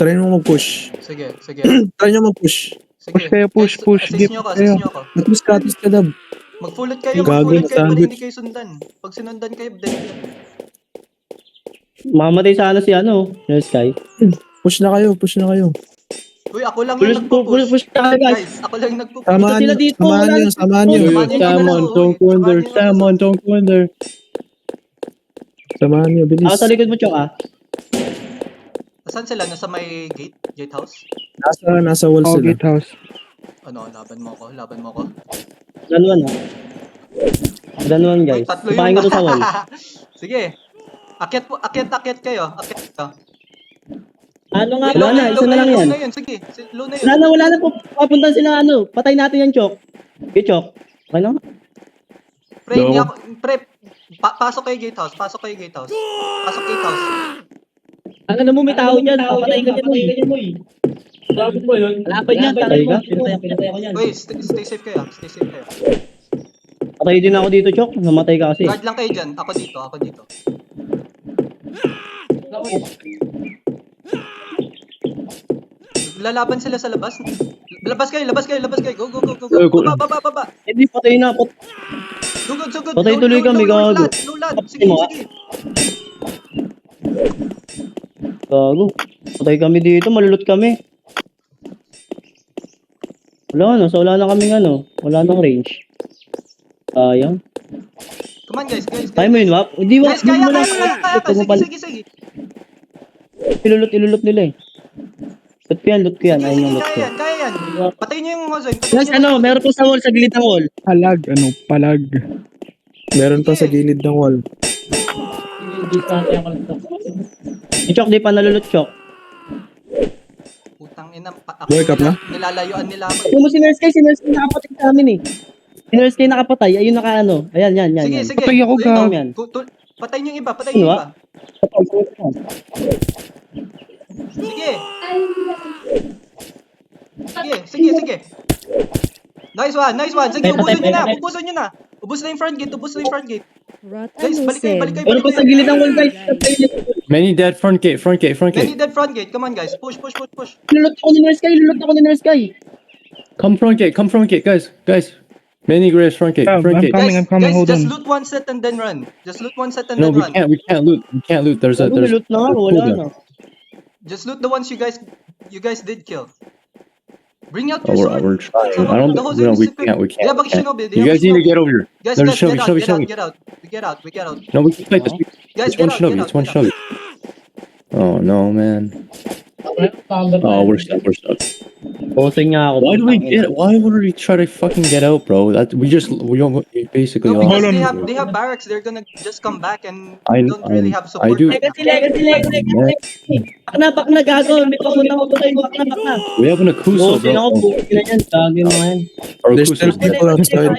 Try nyo mag-push. Sige, sige. Try nyo mag-push. Sige. Push kayo, push, Guys, push. Assist nyo ako, assist nyo ako. At least ka, Dab. Mag-fullet kayo, Gago mag-fullet na kayo para sandwich. hindi kayo sundan. Pag sinundan kayo, dead yan. Mamatay sana si ano, yung Sky. Push na kayo. Uy, ako lang Push, yung nagpo-push. push ka guys. Guys, ako lang yung nagpo-push. Samahan sila nyo, dito, samahan wala nyo, na- samahan nyo. Samahan nyo. Salmon, don't wonder, salmon, don't wonder. Samahan nyo, bilis. Ako sa likod mo, Chok, ah. Saan sila? Nasa may gate? Gatehouse? Nasa wall Oh, sila. gatehouse. Ano, laban mo ako. Danuan, ah. Danuan, guys. Uy, tatlo Papahin ko to sa wall. Sige. Akyat kayo. Akyat ka. Ano nga, Low wala na, isa na lang yan. Low na yun, sige. Low na yun. Wala na po. Papuntan sila, ano. Patay natin yan, Chok. Okay, Chok. Okay na? Pre, hindi ako, pasok kayo gatehouse. Pasok gatehouse. Ang ano mo, may tao dyan. Papatayin ka dyan mo, eh. Bakit mo yun? Laban niya, patay ka. Pinatay ako yan. Uy, stay safe kayo. Patay din ako dito, Chok. Namatay ka kasi. Guard lang kayo dyan. Ako dito. Lalaban sila sa labas. Labas kayo. Go. Baba. Hindi, patay na. Sugod. Patay tuloy kami, gago. Low lad. Sige. Gago. Patay kami dito, malulot kami. Wala na kaming ano. Wala nang range. Sayang. Come on, guys. Kaya mo yun, Wap? Hindi, Wap. Guys, kaya. Sige. Ilulot nila eh. Loot ko yan. Ayun yung loot ko. Kaya yan. Patayin niyo yung Mozoy. Yes, ano, meron pa sa wall, sa gilid ng wall. Palag. Meron pa sa gilid ng wall. Yung Chok, di pa nalulot, Chok. Putang ina. Wake up na? Nilalayuan nila ako. Kung mo si Nurse Kay nakapatay sa amin eh. Si Nurse Kay nakapatay, ayun naka ano. Ayan, yan. Sige. Patay ako, Ito, gago. Yan. Patayin niyo yung iba. Sige. Nice one. Sige, ubusin niyo na. Ubus na yung front gate. Guys, balik kayo. Meron pa sa gilid ng wall, guys. Many dead front gate. Many dead front gate. Come on, guys. Push. Lulot ako ni Nurse Kay. Come front gate, guys. Many graves front gate. I'm coming, Guys, hold just on. loot one set and then run. No, we can't loot. There's Lulot na ako, wala na. Just loot the ones you guys did kill. Bring out Oh, your we're sword. trying. I don't The whole know. We zone is can't. They have a shinobi. You guys need to get over here. Guys, There's get show me. out. Get out. No, we can fight this. Guys, It's one shinobi. It's one shinobi. Oh no, man. Oh, we're stuck. Posing nga ako. Why would we try to fucking get out, bro? We basically No, all. because Hold on. they have barracks. They're gonna just come back and I- don't really have support. I do- right now. Bak na gago. May papunta ko tayo. Bak na. We have an Akuso, Posing ako, bro. posing na yan. Gagi mo yan. Or There's Akuso. still people outside.